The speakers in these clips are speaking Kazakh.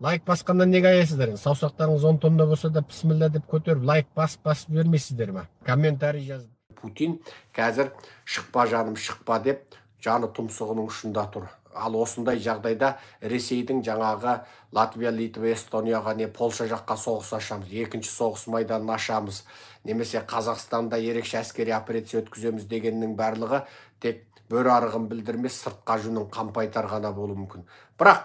Лайк басқаннан неге аясыздар? Саусақтарыңыз 10 тонна болса да бісміллә деп көтеріп, лайк басып бермейсіздер ме? Комментарий жазып. Путин қазір шықпа жаным шықпа деп жаны тұмсығының ұшында тұр. Ал осындай жағдайда Ресейдің жаңағы Латвия, Литва, Эстонияға не Польша жаққа соғыс ашамыз, екінші соғыс майданын ашамыз, немесе Қазақстанда ерекше әскери операция өткіземіз дегеннің барлығы тек бөрі арығын білдірмес, сыртқа жүнін қампайтар ғана болуы мүмкін. Бірақ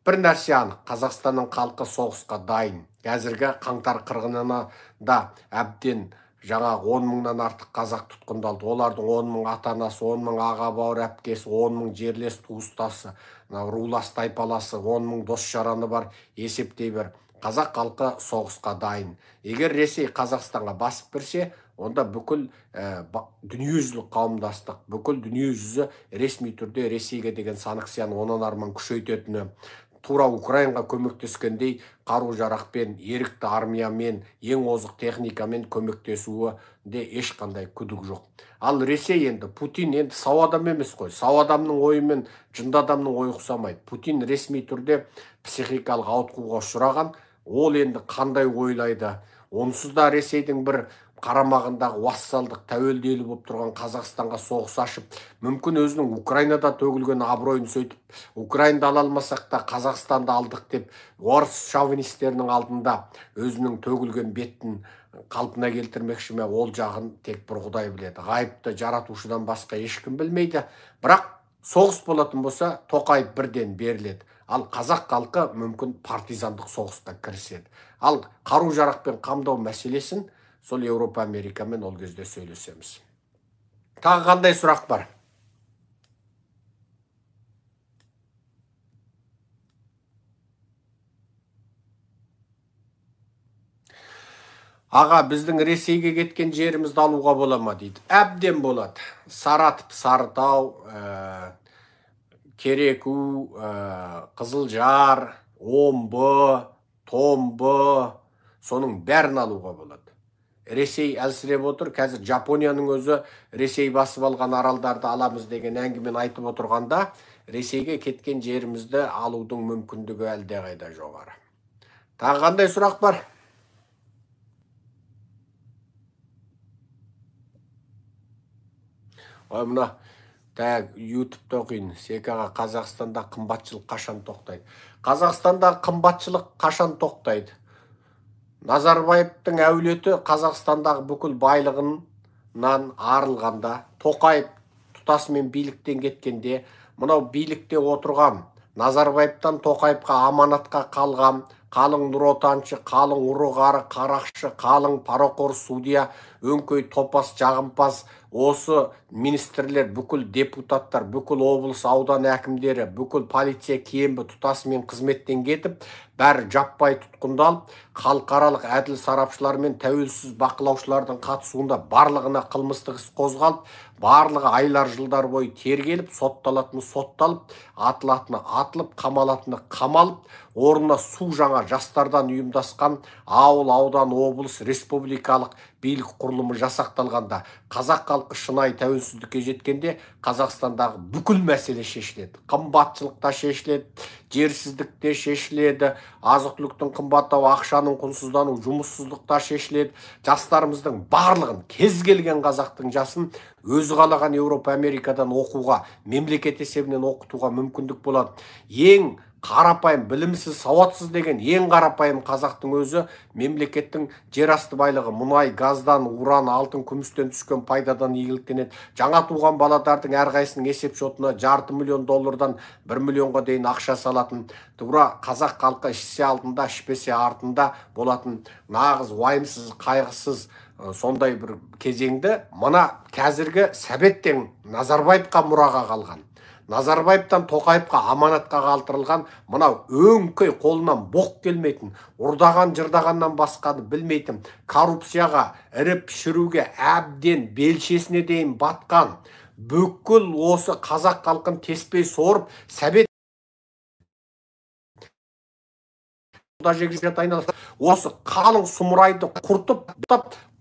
бір нәрсе анық, Қазақстанның халқы соғысқа дайын. Қазіргі қаңтар қырғынына да әбден жаңа 10 мыңнан артық қазақ тұтқындалды. Олардың 10 мың ата-анасы, 10 мың аға бауыр әпкесі, 10 мың жерлес туыстасы, рулас тайпаласы, 10 мың дос-жараны бар, есептей бер. Қазақ халқы соғысқа дайын. Егер Ресей Қазақстанға басып берсе, онда бүкіл дүниежүзілік қауымдастық, бүкіл дүниежүзі ресми түрде Ресейге деген санкцияны онан арман күшейтетіні, тура Украинаға көмектескендей қару-жарақпен, ерікті армиямен, ең озық техникамен көмектесуі де ешқандай күдік жоқ. Ал Ресей енді, Путин енді сау адам емес қой. Сау адамның ойымен жынды адамның ойы ұқсамайды. Путин ресми түрде психикалық ауытқуға ұшыраған. Ол енді қандай ойлайды? Онсыз да Ресейдің бір қарамағындағы вассалдық тәуелді болып тұрған Қазақстанға соғыс ашып, мүмкін өзінің Украинада төгілген абыройын сөйтіп, Украинды ала алмасақ та Қазақстанды алдық деп, орыс шовинистерінің алдында өзінің төгілген бетін қалпына келтірмекші ме, ол жағын тек бір Құдай біледі. Ғайыпты жаратушыдан басқа ешкім білмейді. Бірақ соғыс болатын болса, Тоқаев бірден беріледі. Ал қазақ халқы мүмкін партизандық соғысқа кіріседі. Ал қару-жарақпен қамдау мәселесін сол Еуропа, Америкамен ол кезде сөйлесеміз. Тағы қандай сұрақ бар? Аға, біздің Ресейге кеткен жерімізді алуға бола ма дейді. Әбден болады. Саратов, Сарытау, Кереку, Қызылжар, Омбы, Томбы, соның бәрін алуға болады. Ресей әлсіреп отыр. Қазір Жапонияның өзі Ресей басып алған аралдарды аламыз деген әңгімені айтып отырғанда, Ресейге кеткен жерімізді алудың мүмкіндігі әлде қайда жоғары. Тағы қандай сұрақ бар? Мына YouTube-та оқиын. Секаға Қазақстанда қымбатшылық қашан тоқтайды? Қазақстанда қымбатшылық қашан тоқтайды? Назарбаевтың әулеті Қазақстандағы бүкіл байлығынан арылғанда, Тоқаев тұтасымен биліктен кеткенде, мынау билікте отырған Назарбаевтан Тоқаевқа аманатқа қалған қалың нұротаншы, қалың ұры-қары қарақшы, қалың парақор судья, өңкөй топас жағымпаз, осы министрлер, бүкіл депутаттар, бүкіл облыс аудан әкімдері, бүкіл полиция киімі тұтасымен қызметтен кетіп, бәрі жаппай тұтқындалып, халықаралық әділ сарапшылар мен тәуелсіз бақылаушылардың қатысуында барлығына қылмыстық іс қозғалып, барлығы айлар жылдар бойы тергеліп, сотталатыны сотталып, атылатыны атылып, қамалатыны қамалып, орнына су жаңа жастардан ұйымдасқан ауыл, аудан, облыс, республикалық билік құрылымы жасақталғанда, қазақ халқы шынайы тәуелсіздікке жеткенде Қазақстандағы бүкіл мәселе шешіледі. Қымбатшылықта шешіледі, жерсіздікте шешіледі, азық-түліктің қымбаттауы, ақшаның құнсыздану, жұмыссыздықта шешіледі. Жастарымыздың барлығын, кез келген қазақтың жасын өзі қалаған Еуропа, Америкадан оқуға, мемлекет есебінен оқытуға мүмкіндік болады. Ең қарапайым, білімсіз, сауатсыз деген ең қарапайым қазақтың өзі мемлекеттің жерасты байлығы, мұнай, газдан, уран, алтын, күмістен түскен пайдадан игіліктенеді. Жаңа туған балалардың әрқайсының есеп шотына $500 миллион 1 миллионға дейін ақша салатын, тура қазақ халқы ішсе алдында, ішпесе артында болатын нағыз уайымсыз, қайғысыз сондай бір кезеңді мына қазіргі Сәбеттен Назарбаевқа мұраға қалған, Назарбаевтан Тоқаевқа аманатқа қалтырылған, мынау өңкөй қолынан боқ келмейтін, ұрдаған жырдағаннан басқаны білмейтін, коррупцияға, іріп пішіруге әбден белшесіне дейін батқан, бүкіл осы қазақ халқын теспей сорып, Сәбет осы қалың сұмырайды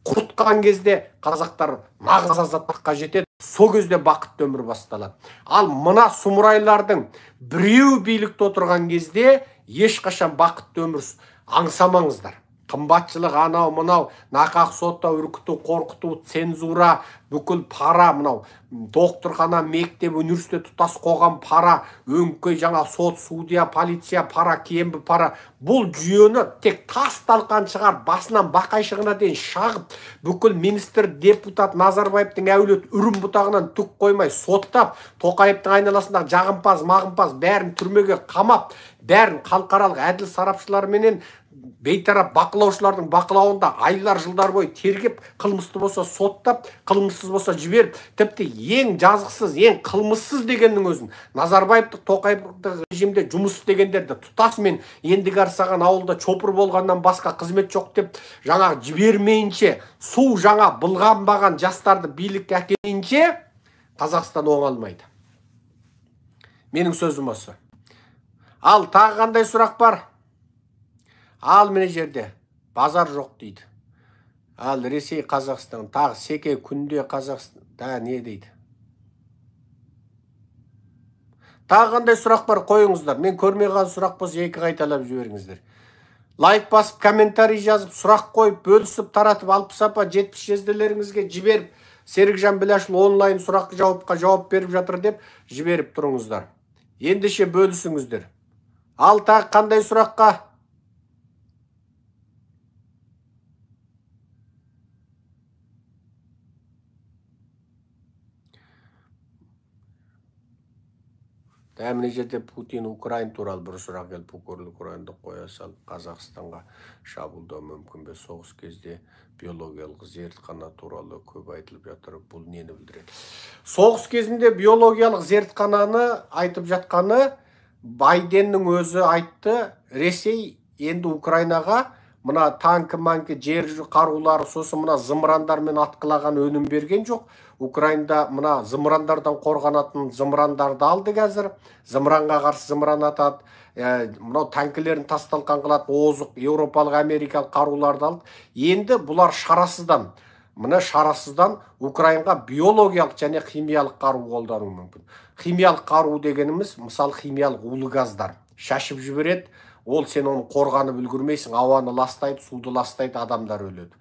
құртқан кезде қазақтар нағыз азаттыққа жетеді. Сол кезде бақытты өмір басталады. Ал мына сұмырайлардың біреу билікте отырған кезде ешқашан бақытты өмір аңсамаңыздар. Қымбатшылық, анау мынау, нақақ соттау, үркіту, қорқыту, цензура, бүкіл пара, мынау докторхана, мектеп, университет, тұтас қоғам пара, өңкей жаңа сот, судья, полиция пара, кембі пара. Бұл жүйені тек тас талқан шығар, басынан бақайшығына дейін шағып, бүкіл министр, депутат, Назарбаевтың әулет үрім бұтағынан түк қоймай соттап, Тоқаевтың айналасындағы жағымпаз, мағымпаз бәрін түрмеге қамап, бәрін халықаралық әділ сарапшыларменен бейтарап бақылаушылардың бақылауында айлар жылдар бойы тергеп, қылмысты болса соттап, қылмыссыз болса жіберіп, тіпті ең жазықсыз, ең қылмыссыз дегеннің өзін Назарбаевтық, Тоқаевтық режимде жұмыс істегендерді тұтасымен ендігі арсаған ауылда чопыр болғаннан басқа қызмет жоқ деп жаңағы жібермейінше, су жаңа былғанбаған жастарды билікке әкелейінше Қазақстан оңалмайды. Менің сөзім осы. Ал тағы қандай сұрақ бар? Ал міне жерде базар жоқ дейді. Ал Ресей, Қазақстан, тағы секе күнде Қазақстан, да не дейді? Тағы қандай сұрақ бар, қойыңыздар. Мен көрмей қалған сұрақ болса екі қайталап жіберіңіздер. Лайк басып, комментарий жазып, сұрақ қойып, бөлісіп, таратып, алпыс апа 70 жезделеріңізге жіберіп, Серікжан Біләшұлы онлайн сұрақ жауапқа жауап беріп жатыр деп жіберіп тұрыңыздар. Ендеше бөлісіңіздер. Ал тағы қандай сұраққа? Мына жерде Путин Украин туралы бір сұрақ келіп, Украинды қоя салып, Қазақстанға шабуылдау мүмкін бе? Соғыс кезде биологиялық зертхана туралы көп айтылып жатыр. Бұл нені білдіреді? Соғыс кезінде биологиялық зертхананы айтып жатқаны Байденнің өзі айтты. Ресей енді Украинаға мына танкі, жер қарулары, сосын мына зымырандармен атқылаған өнім берген жоқ. Украинда мына зымырандардан қорғанатын зымырандарды алды қазір. Зымыранға қарсы зымыран атады. Мынау танкілерін тасталқан қылатын озық еуропалық, америкалық қаруларды алды. Енді бұлар шарасыздан, Украинға биологиялық және химиялық қару қолдану мүмкін. Химиялық қару дегеніміз, мысалы химиялық улы газдар шашып жібереді. Ол сен оны қорғанып үлгермейсің, ауаны ластайды, суды ластайды, адамдар өледі.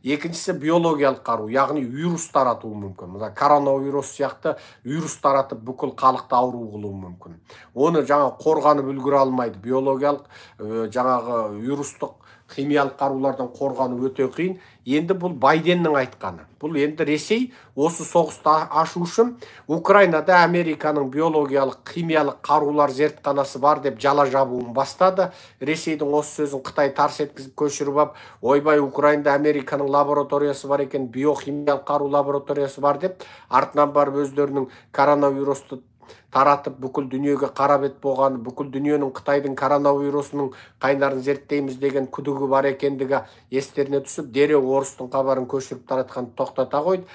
Екіншісі биологиялық қару, яғни вирус таратуы мүмкін. Коронавирус сияқты вирус таратып бүкіл халықты ауру қылуы мүмкін. Оны жаңа қорғанып үлгере алмайды. Биологиялық жаңағы вирустық химиялық қарулардан қорғану өте қиын. Енді бұл Байденнің айтқаны. Бұл енді Ресей осы соғысты ашу үшін Украинада Американың биологиялық химиялық қарулар зертханасы бар деп жала жабуын бастады. Ресейдің осы сөзін Қытай тарс еткізіп көшіріп алып, ойбай Украинада Американың лабораториясы бар екен, биохимиялық қару лабораториясы бар деп артынан барып өздерінің коронавирусты таратып бүкіл дүниеге қара бет болған, бүкіл дүниенің Қытайдың коронавирусының қайнарын зерттейміз деген күдігі бар екендігі естеріне түсіп, дереу орыстың хабарын көшіріп таратқан тоқтата қойды.